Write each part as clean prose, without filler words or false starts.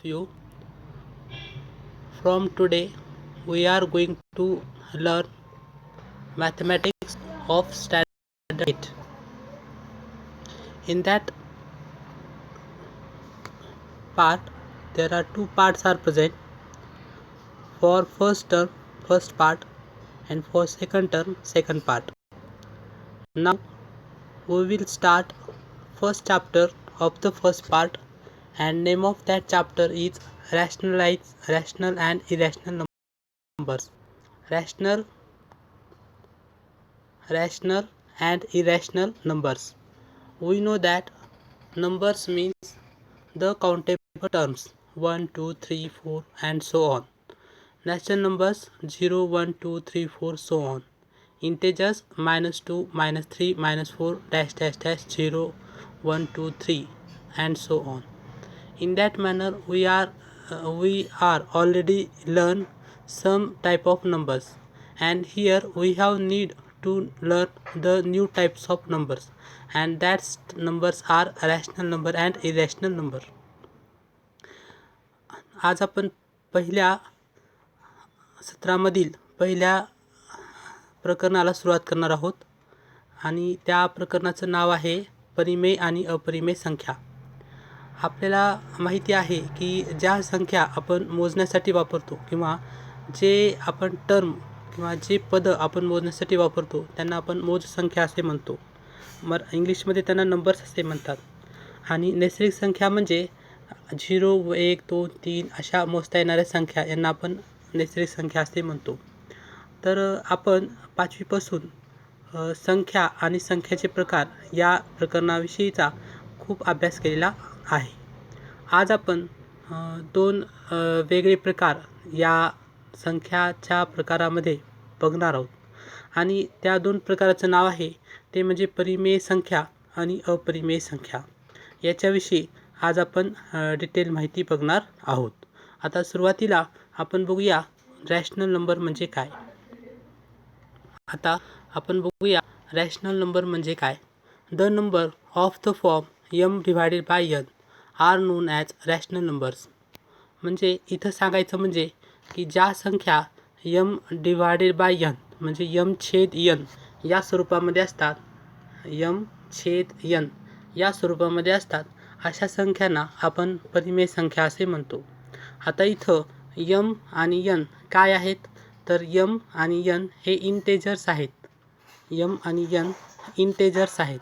you. From today, we are going to learn mathematics of standard 8. In that part, there are two parts are present. For first term, first part, and for second term, second part. Now, we will start first chapter of the first part, and name of that chapter is rational and irrational numbers. Rational and irrational numbers. We know that numbers means the countable terms 1, 2, 3, 4 and so on. Natural numbers 0, 1, 2, 3, 4 so on. Integers -2, -3, -4, dash dash dash 0, 1, 2, 3 and so on. In that manner we are already learn some type of numbers, and here we have need to learn the new types of numbers, and that numbers are rational number and irrational number. आज आपण पहिल्या सत्रामधील पहिल्या प्रकरणाला सुरुवात करणार आहोत, आणि त्या प्रकरणाचं नाव आहे परिमेय आणि अपरिमेय संख्या. आपल्याला माहिती आहे की ज्या संख्या आपण मोजण्यासाठी वापरतो किंवा जे आपण टर्म किंवा जे पद आपण मोजण्यासाठी वापरतो त्यांना आपण मोजसंख्या असे म्हणतो. इंग्लिशमध्ये त्यांना नंबर्स असे म्हणतात. आणि नैसर्गिक संख्या म्हणजे 0, 1, 2, 3 अशा मोजता येणाऱ्या संख्या यांना आपण नैसर्गिक संख्या असे म्हणतो. तर आपण 5वीपासून संख्या आणि संख्याचे प्रकार या प्रकरणाविषयीचा खूप अभ्यास केलेला आहे. आज आपण दोन वेगळे प्रकार या संख्याच्या प्रकारामध्ये बघणार आहोत, आणि त्या दोन प्रकाराचं नाव आहे ते म्हणजे परिमेय संख्या आणि अपरिमेय संख्या. याच्याविषयी आज आपण डिटेल माहिती बघणार आहोत. आता सुरुवातीला आपण बघूया रॅशनल नंबर म्हणजे काय. रॅशनल नंबर म्हणजे काय. The number of the form m divided by n are known as rational numbers. म्हणजे इथं सांगायचं म्हणजे की ज्या संख्या m डिवायडेड बाय n म्हणजे m/n या स्वरूपामध्ये असतात, m/n या स्वरूपामध्ये असतात अशा संख्यांना आपण परिमेय संख्या असे म्हणतो. आता इथं m आणि n काय आहेत, तर m आणि n हे इंटेजर्स आहेत. m आणि n इंटेजर्स आहेत.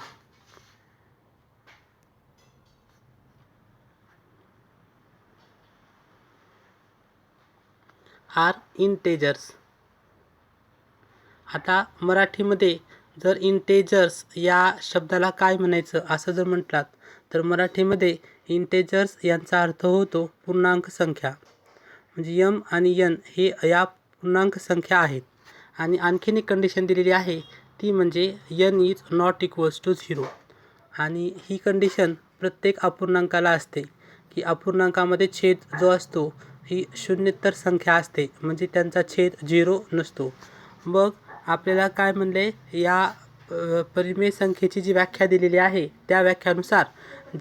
Are integers. आता मराठीमध्ये जर इंटेजर्स या शब्दाला काय म्हणायचं असं जर म्हटलात तर मराठीमध्ये इंटेजर्स यांचा अर्थ होतो पूर्णांक संख्या. म्हणजे m आणि n हे या पूर्णांक संख्या आहेत. आणि आणखीन एक कंडिशन दिलेली आहे ती म्हणजे n is not equals to 0. आणि ही कंडिशन प्रत्येक अपूर्णांकाला असते की अपूर्णांकामध्ये छेद जो असतो ही शून्येतर संख्या असते, म्हणजे त्यांचा छेद 0 नसतो. मग आपल्याला काय म्हणले, या परिमेय संख्येची जी व्याख्या दिलेली आहे त्या व्याख्यानुसार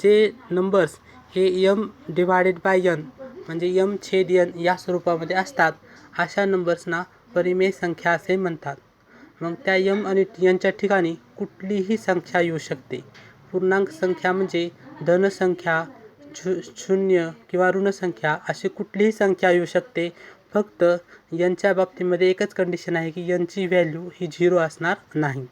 जे नंबर्स हे m डिवायडेड बाय n म्हणजे m/n या स्वरूपामध्ये असतात अशा नंबर्सना परिमेय संख्या असे म्हणतात. मग त्या m आणि nच्या ठिकाणी कुठलीही संख्या येऊ शकते. पूर्णांक संख्या म्हणजे धनसंख्या, शून्य किंवा ऋणसंख्या अशी कुठलीही संख्या येऊ शकते. फक्त यांच्या बाबतीमध्ये एकच कंडिशन आहे की यांची व्हॅल्यू ही 0 असणार नाही.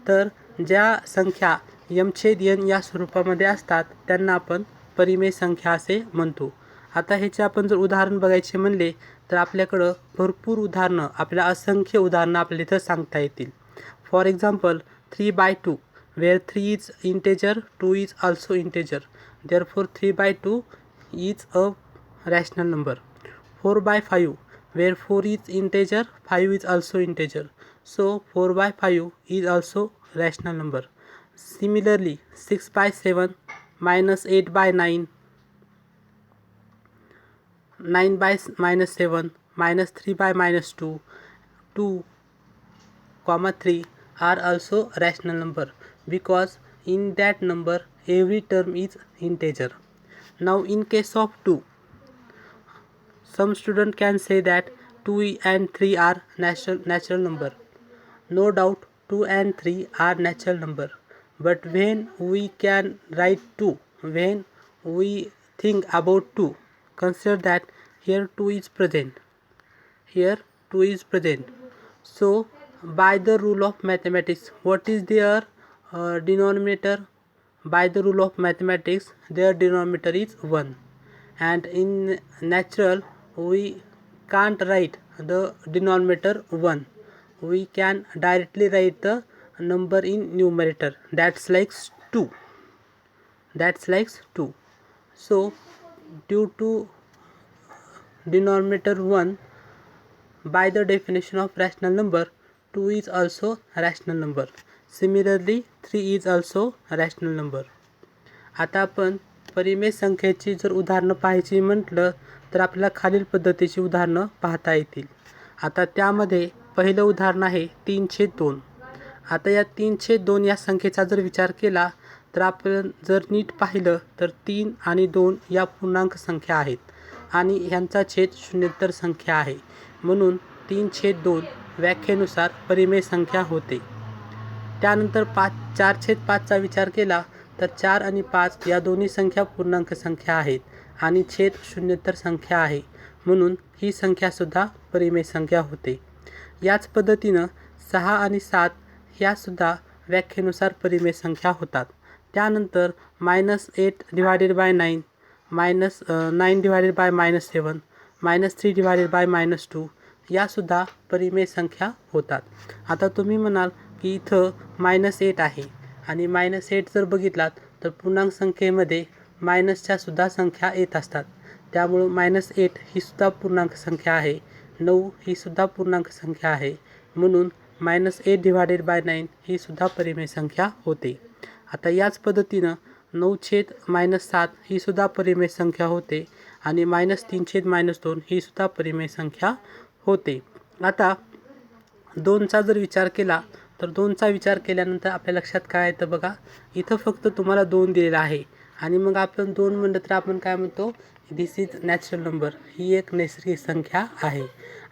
तर ज्या संख्या m/n या स्वरूपामध्ये असतात त्यांना आपण परिमेय संख्या असे म्हणतो. आता ह्याचे आपण जर उदाहरण बघायचे म्हणले तर आपल्याकडं भरपूर उदाहरणं, आपल्याला असंख्य उदाहरणं आपल्याला इथं सांगता येतील. For example 3/2 where 3 is integer, 2 is also integer. Therefore 3/2 is a rational number. 4/5 where 4 is integer, 5 is also integer. So 4/5 is also rational number. Similarly 6/7 minus 8/9, 9/-7 minus 3/-2, 2, 3 are also rational number because in that number every term is integer. Now in case of 2, some student can say that 2 and 3 are natural number. No doubt 2 and 3 are natural number, but when we can write 2, when we think about 2, consider that here 2 is present, here 2 is present. So by the rule of mathematics, what is their denominator? By the rule of mathematics, their denominator is 1, and in natural we can't write the denominator 1. We can directly write the number in numerator, that's like 2, that's like 2. So due to denominator 1, by the definition of rational number, 2 is also a rational number. Similarly 3 is also a rational number. आता आपण परिमेय संख्येची जर उदाहरणं पाहायची म्हटलं तर आपल्याला खालील पद्धतीची उदाहरणं पाहता येतील. आता त्यामध्ये पहिलं उदाहरण आहे 3/2. आता या 3/2 या संख्येचा जर विचार केला तर आपण जर नीट पाहिलं तर 3 आणि 2 या पूर्णांक संख्या आहेत आणि ह्यांचा छेद शून्येतर संख्या आहे, म्हणून 3/2 व्याख्येनुसार परिमेय संख्या होते. त्यानंतर 4/5चा विचार केला तर 4 आणि 5 या दोन्ही संख्या पूर्णांक संख्या आहेत आणि छेद शून्येतर संख्या आहे, म्हणून ही संख्यासुद्धा परिमेय संख्या होते. याच पद्धतीनं 6 आणि 7 ह्यासुद्धा व्याख्येनुसार परिमेय संख्या होतात. त्यानंतर -8/9, -9/-7, -3/-2 यासुद्धा परिमेय संख्या होतात. आता तुम्ही म्हणाल की इथं -8 आहे आणि -8 जर बघितलात तर पूर्णांक संख्येमध्ये मायनसच्या सुद्धा संख्या येत असतात, त्यामुळं -8 ही सुद्धा पूर्णांक संख्या आहे, 9 ही सुद्धा पूर्णांक संख्या आहे, म्हणून -8/9 ही सुद्धा परिमेय संख्या होते. आता याच पद्धतीनं 9/-7 ही सुद्धा परिमेय संख्या होते आणि -3/-2 ही सुद्धा परिमेय संख्या होते. आता 2चा जर विचार केला तर 2चा विचार केल्यानंतर आपल्या लक्षात काय येतं बघा, इथं फक्त तुम्हाला 2 दिलेला आहे आणि मग आपण 2 म्हणलं तर आपण काय म्हणतो, दिस इज नॅचरल नंबर, ही एक नैसर्गिक संख्या आहे.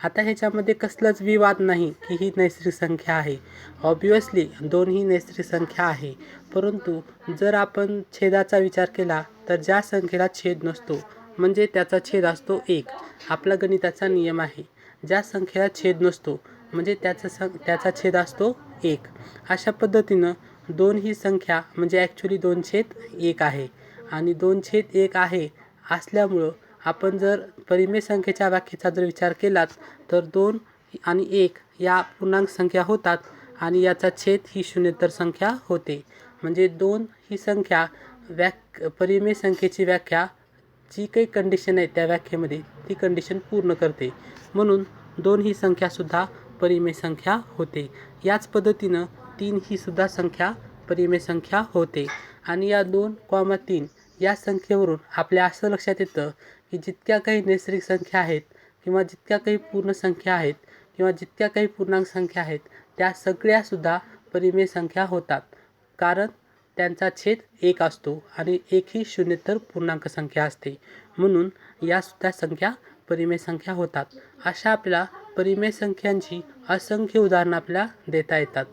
आता ह्याच्यामध्ये कसलाच विवाद नाही की ही नैसर्गिक संख्या आहे. ऑब्वियसली 2 ही नैसर्गिक संख्या आहे, परंतु जर आपण छेदाचा विचार केला तर ज्या संख्येला छेद नसतो म्हणजे त्याचा छेद असतो 1. आपला गणिताचा नियम आहे, ज्या संख्येला छेद नसतो म्हणजे त्याचा छेद असतो 1. अशा पद्धतीनं 2 ही संख्या म्हणजे ॲक्च्युली 2/1 आहे आणि 2/1 आहे असल्यामुळं आपण जर परिमेय संख्येच्या व्याख्येचा जर विचार केलात तर 2 आणि 1 या पूर्णांक संख्या होतात आणि याचा छेद ही शून्येतर संख्या होते. म्हणजे 2 ही संख्या परिमेय संख्येची व्याख्या जी काही कंडिशन आहे त्या व्याख्येमध्ये ती कंडिशन पूर्ण करते, म्हणून 2 ही संख्यासुद्धा परिमेय संख्या होते. याच पद्धतीनं 3 ही सुद्धा संख्या परिमेय संख्या होते आणि या 2,3 या संख्येवरून आपल्या असं लक्षात येतं की जितक्या काही नैसर्गिक संख्या आहेत किंवा जितक्या काही पूर्ण संख्या आहेत किंवा जितक्या काही पूर्णांक संख्या आहेत त्या सगळ्यासुद्धा परिमेय संख्या होतात, कारण त्यांचा छेद 1 असतो आणि 1 ही शून्येतर पूर्णांक संख्या असते, म्हणून यासुद्धा संख्या परिमेय संख्या होतात. अशा आपल्याला परिमेय संख्यांची असंख्य उदाहरणं आपल्याला देता येतात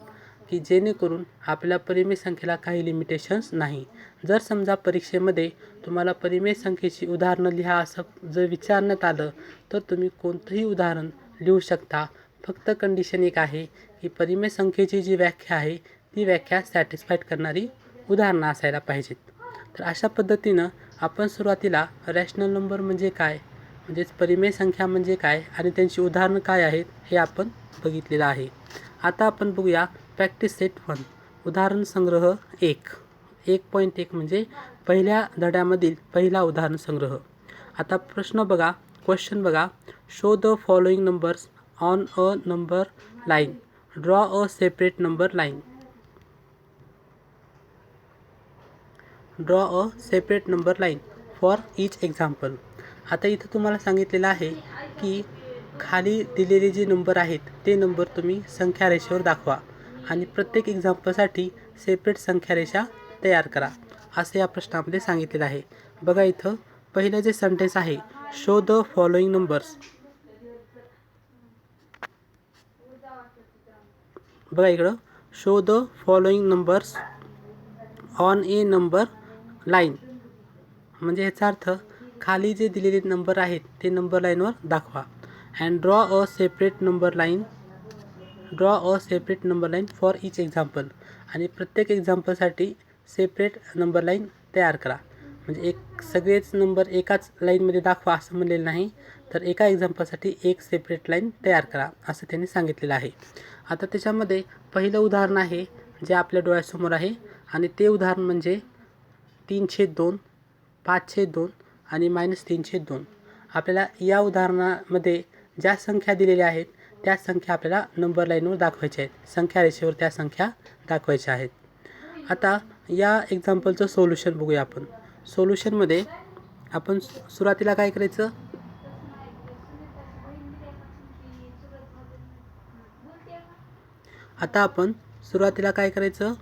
की जेणेकरून आपल्या परिमेय संख्येला काही लिमिटेशन्स नाही. जर समजा परीक्षेमध्ये तुम्हाला परिमेय संख्येची उदाहरणं लिहा असं जर विचारण्यात आलं तर तुम्ही कोणतंही उदाहरण लिहू शकता. फक्त कंडिशन एक आहे की परिमेय संख्येची जी व्याख्या आहे ती व्याख्या सॅटिस्फाईड करणारी उदाहरणं असायला पाहिजेत. तर अशा पद्धतीनं आपण सुरुवातीला रॅशनल नंबर म्हणजे काय, म्हणजेच परिमेय संख्या म्हणजे काय आणि त्यांची उदाहरणं काय आहेत हे आपण बघितलेलं आहे. आता आपण बघूया प्रॅक्टिस सेट 1, उदाहरण संग्रह 1.1 म्हणजे पहिल्या धड्यामधील पहिला उदाहरण संग्रह. आता प्रश्न बघा, क्वेश्चन बघा, show the following numbers on a number line, draw a separate number line. Draw a separate number line for each example. आता इथं तुम्हाला सांगितलेलं आहे की खाली दिलेले जे नंबर आहेत ते नंबर तुम्ही संख्या रेषेवर दाखवा आणि प्रत्येक एक्झाम्पलसाठी सेपरेट संख्या रेषा तयार करा, असं या प्रश्नामध्ये सांगितलेलं आहे. बघा इथं पहिलं जे सेंटेन्स आहे, शो द फॉलोइंग नंबर्स. बघा इकडं, show the following numbers on A number line. म्हणजे याचा अर्थ खाली जे दिलेले नंबर आहेत ते नंबर लाईनवर दाखवा. And draw a separate number line for each example. आणि प्रत्येक एक्झाम्पलसाठी सेपरेट नंबर लाईन तयार करा. म्हणजे सगळेच नंबर एकाच लाईनमध्ये दाखवा असं म्हणलेलं नाही, तर एका एक्झाम्पलसाठी एक सेपरेट लाईन तयार करा असं त्यांनी सांगितलेलं आहे. आता त्याच्यामध्ये पहिलं उदाहरण आहे जे आपल्या डोळ्यासमोर आहे, आणि ते उदाहरण म्हणजे 3/2, 5/2 आणि -3/2. आपल्याला या उदाहरणामध्ये ज्या संख्या दिलेल्या आहेत त्या संख्या आपल्याला नंबर लाईनवर दाखवायच्या आहेत. संख्या रेषेवर त्या संख्या दाखवायच्या आहेत. आता या एक्झाम्पलचं सोल्युशन बघूया आपण. सोल्युशनमध्ये आपण सुरुवातीला काय करायचं, आता आपण सुरुवातीला काय करायचं,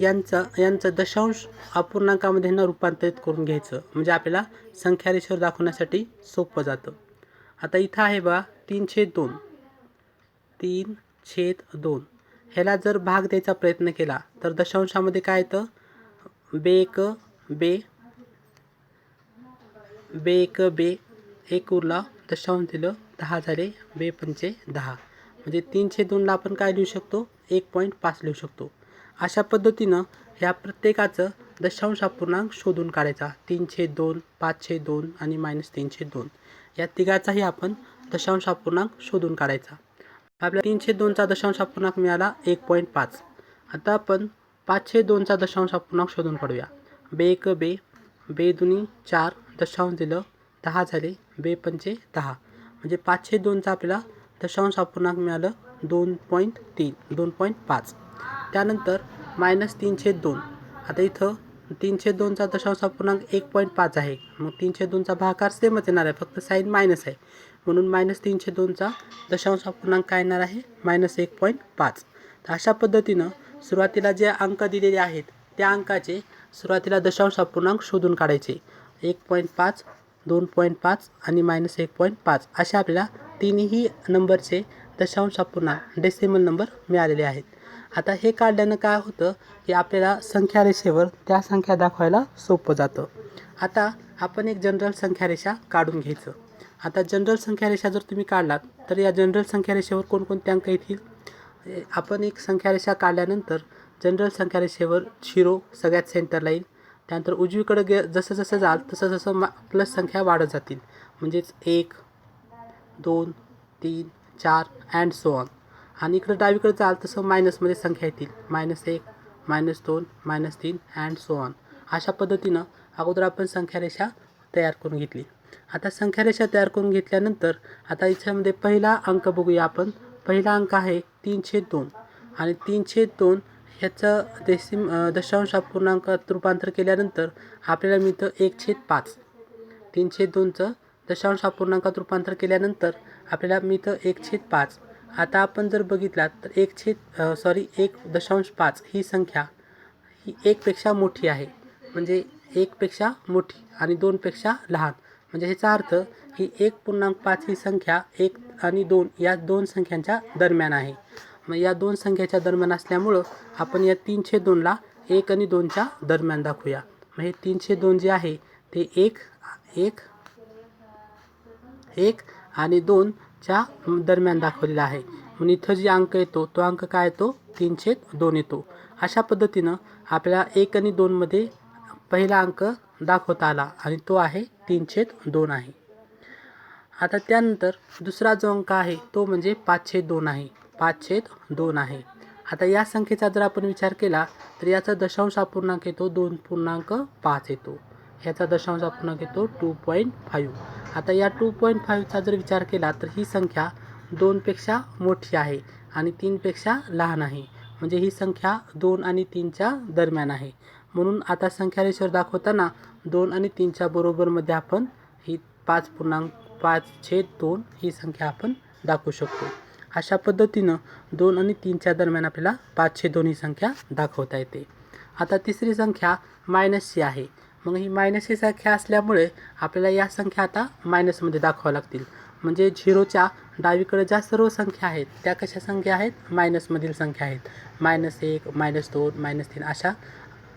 यांचं दशांश अपूर्णांकामध्ये रूपांतरित करून घ्यायचं. म्हणजे आपल्याला संख्या रेषेवर दाखवण्यासाठी सोपं जातं. आता इथं आहे बघा 3/2. 3/2 ह्याला जर भाग द्यायचा प्रयत्न केला तर दशांशामध्ये काय येतं, बे एक उरला, दशांश दिलं, 10 झाले, 2×5 = 10. म्हणजे 3/2ला आपण काय लिहू शकतो, 1.5 लिहू शकतो. अशा पद्धतीनं ह्या प्रत्येकाचं दशांश अपूर्णांक शोधून काढायचा. 3/2, 5/2 आणि -3/2 या तिघाचाही आपण दशांश अपूर्णांक शोधून काढायचा. आपल्याला 3/2चा दशांश अपूर्णांक मिळाला 1.5. आता आपण 5/2चा दशांश अपूर्णांक शोधून काढूया. बे 2 4, दशांश दिलं, 10 झाले, 2×5 = 10. म्हणजे 5/2चा आपल्याला दशांश अपूर्णांक मिळालं 2.5. त्यानंतर -3/2. आता इथं 3/2चा दशांश अपूर्णांक 1.5 आहे. मग 3/2चा भागाकार सेमच येणार आहे, फक्त साईन मायनस आहे. म्हणून -3/2चा दशांश अपूर्णांक काय येणार आहे, -1.5. तर अशा पद्धतीनं सुरुवातीला जे अंक दिलेले आहेत त्या अंकाचे सुरुवातीला दशांश अपूर्णांक शोधून काढायचे. 1.5, 2.5 आणि -1.5 अशा आपल्याला तिन्ही नंबरचे दशांश अपूर्णांक डेसिमल नंबर मिळालेले आहेत. आता हे काढल्यानं काय होतं की आपल्याला संख्या रेषेवर त्या संख्या दाखवायला सोपं जातं. आता आपण एक जनरल संख्या रेषा काढून घ्यायचं. आता जनरल संख्या रेषा जर तुम्ही काढलात तर या जनरल संख्या रेषेवर कोणकोणते अंक येतील. आपण एक संख्या रेषा काढल्यानंतर जनरल संख्या रेषेवर 0 सगळ्यात सेंटरला येईल. त्यानंतर उजवीकडे जसं जसं जाल तसं प्लस संख्या वाढत जातील. म्हणजेच 1, 2, 3, 4 अँड सो ऑन. आणि इकडे डावीकडे जाल तसं मायनसमध्ये संख्या येतील. -1, -2, -3 अँड सो ऑन. अशा पद्धतीनं अगोदर आपण संख्या रेषा तयार करून घेतली. आता संख्या रेषा तयार करून घेतल्यानंतर आता याच्यामध्ये पहिला अंक बघूया आपण. पहिला अंक आहे 3/2 आणि 3/2 ह्याचं दशांश अपूर्णांकात रूपांतर केल्यानंतर आपल्याला मिळतं 1/5. 3/2चं दशांश अपूर्णांकात रूपांतर केल्यानंतर आपल्याला मिळतं 1/5. आता आपण जर बघितलात तर 1.5 ही संख्या ही 1पेक्षा मोठी आहे. म्हणजे 1पेक्षा मोठी आणि 2पेक्षा लहान. म्हणजे ह्याचा अर्थ ही 1.5 ही संख्या 1 आणि 2 या दोन संख्यांच्या दरम्यान आहे. मग या दोन संख्येच्या दरम्यान असल्यामुळं आपण या 3/2ला 1 आणि 2च्या दरम्यान दाखवूया. मग हे 3/2 जे आहे ते 1 आणि 2च्या दरम्यान दाखवलेला आहे. म्हणून इथं जे अंक येतो तो अंक काय येतो, 3/2 येतो. अशा पद्धतीनं आपल्याला 1 आणि 2मध्ये पहिला अंक दाखवता आला आणि तो आहे 3/2 आहे. आता त्यानंतर दुसरा जो अंक आहे तो म्हणजे 5/2 आहे. 5/2 आहे. आता या संख्येचा जर आपण विचार केला तर याचा दशांश अपूर्णांक येतो 2.5 येतो. ह्याचा दशांश अपूर्णांक येतो 2.5. आता या 2.5चा जर विचार केला तर ही संख्या 2पेक्षा मोठी आहे आणि 3पेक्षा लहान आहे. म्हणजे ही संख्या 2 आणि 3च्या दरम्यान आहे. म्हणून आता संख्या रेषेवर दाखवताना 2 आणि 3च्या बरोबरमध्ये आपण ही 5.2 ही संख्या आपण दाखवू शकतो. अशा पद्धतीनं 2 आणि 3च्या दरम्यान आपल्याला 5/2 ही संख्या दाखवता येते. आता तिसरी संख्या -ची आहे. मग ही मायनस ही संख्या असल्यामुळे आपल्याला या संख्या आता मायनसमध्ये दाखवाव्या लागतील. म्हणजे झिरोच्या डावीकडे ज्या सर्व संख्या आहेत त्या कशा संख्या आहेत, मायनसमधील संख्या आहेत. -1, -2, -3 अशा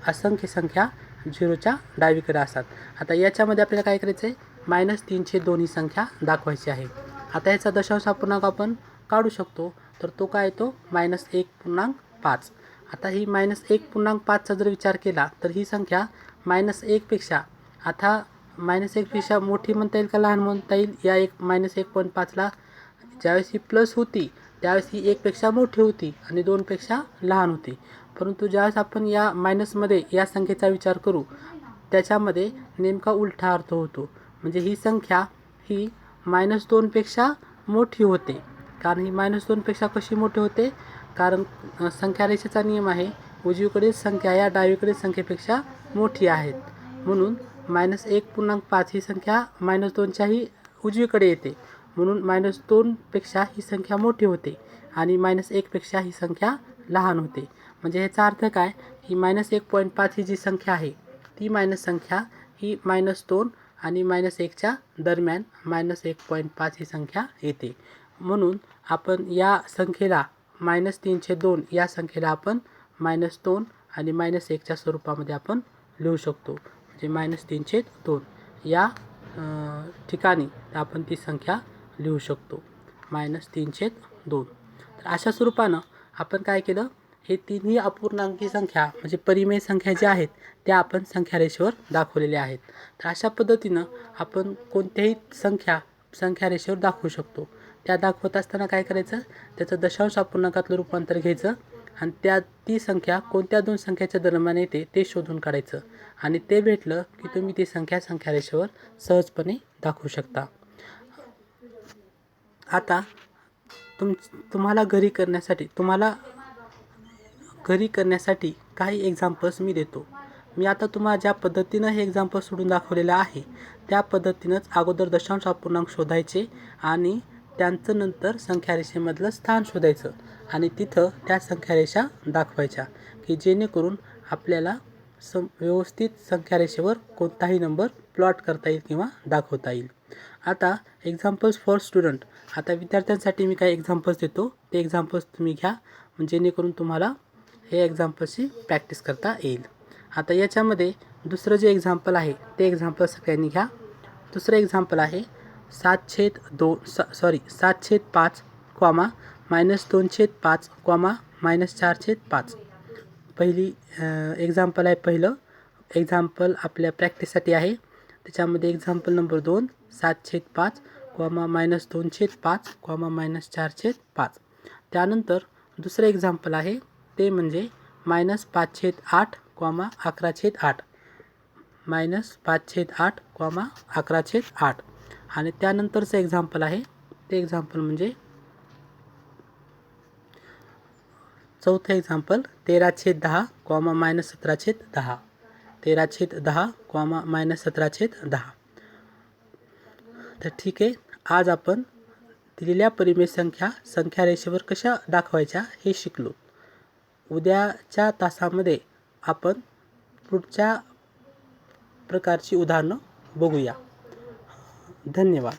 असंख्य संख्या झिरोच्या डावीकडे असतात. आता याच्यामध्ये आपल्याला काय करायचं आहे, -3/2 ही संख्या दाखवायची आहे. आता याचा दशांश अपूर्णांक आपण काढू शकतो. तर तो काय येतो, -1.5. आता ही -1.5चा जर विचार केला तर ही संख्या -1 पेक्षा आता -1 पेक्षा मोठी म्हणता येईल का लहान म्हणता येईल? या -1.5ला ज्यावेळेस ही प्लस होती त्यावेळेस ही 1 पेक्षा मोठी होती आणि 2 पेक्षा लहान होती. परंतु ज्यावेळेस आपण या मायनसमध्ये या संख्येचा विचार करू त्याच्यामध्ये नेमका उलटा अर्थ होतो. म्हणजे ही संख्या ही -2 पेक्षा मोठी होते. कारण ही -2 पेक्षा कशी मोठी होते, कारण संख्या रेषेचा नियम आहे, उजवीकडील संख्या या डावीकडील संख्येपेक्षा मोठी आहेत. म्हणून -1.5 ही संख्या -2च्याही उजवीकडे येते. म्हणून -2 पेक्षा ही संख्या मोठी होते आणि -1 पेक्षा ही संख्या लहान होते. म्हणजे ह्याचा अर्थ काय, ही -1.5 ही जी संख्या आहे ती मायनस संख्या ही -2 आणि -1च्या दरम्यान -1.5 ही संख्या येते. म्हणून आपण या संख्येला -3/2 या संख्येला आपण -2 आणि -1च्या स्वरूपामध्ये आपण लिहू शकतो. म्हणजे -3/2 या ठिकाणी आपण ती संख्या लिहू शकतो, -3/2. तर अशा स्वरूपानं आपण काय केलं, हे तिन्ही अपूर्णांकी संख्या म्हणजे परिमेय संख्या ज्या आहेत त्या आपण संख्या रेषेवर दाखवलेल्या आहेत. तर अशा पद्धतीनं आपण कोणत्याही संख्या रेषेवर दाखवू शकतो. त्या दाखवत असताना काय करायचं, त्याचं दशांश अपूर्णांकातलं रूपांतर घ्यायचं आणि ती संख्या कोणत्या दोन संख्याच्या दरम्यान येते ते शोधून काढायचं आणि ते भेटलं की तुम्ही ती संख्या रेषेवर सहजपणे दाखवू शकता. आता तुम्हाला घरी करण्यासाठी काही एक्झाम्पल्स मी देतो. मी आता तुम्हाला ज्या पद्धतीनं हे एक्झाम्पल सोडून दाखवलेलं आहे त्या पद्धतीनंच अगोदर दशांश अपूर्णांक शोधायचे आणि त्यांचं नंतर संख्यारेषेमधलं स्थान शोधायचं आणि तिथं त्या संख्यारेषा दाखवायच्या की जेणेकरून आपल्याला व्यवस्थित संख्यारेषेवर कोणताही नंबर प्लॉट करता येईल किंवा दाखवता येईल. आता एक्झाम्पल्स फॉर स्टुडंट, आता विद्यार्थ्यांसाठी मी काही एक्झाम्पल्स देतो, ते एक्झाम्पल्स तुम्ही घ्या जेणेकरून तुम्हाला हे एक्झाम्पल्सची प्रॅक्टिस करता येईल. आता याच्यामध्ये दुसरं जे एक्झाम्पल आहे ते एक्झाम्पल सगळ्यांनी घ्या. दुसरं एक्झाम्पल आहे 7/5, -2/5, -4/5. पहिली एक्झाम्पल आहे. पहिलं एक्झाम्पल आपल्या प्रॅक्टिससाठी आहे. त्याच्यामध्ये एक्झाम्पल नंबर 2 7/5, -2/5, -4/5. त्यानंतर दुसरं एक्झाम्पल आहे ते म्हणजे -5/8, -11/8, -5/8, -11/8. आणि त्यानंतरचं एक्झाम्पल आहे ते एक्झाम्पल म्हणजे चौथं एक्झाम्पल 13/10, -17/10, 13/10, -17/10. तर ठीक आहे, आज आपण दिलेल्या परिमेय संख्या रेषेवर कशा दाखवायच्या हे शिकलो. उद्याच्या तासामध्ये आपण पुढच्या प्रकारची उदाहरणं बघूया. धन्यवाद.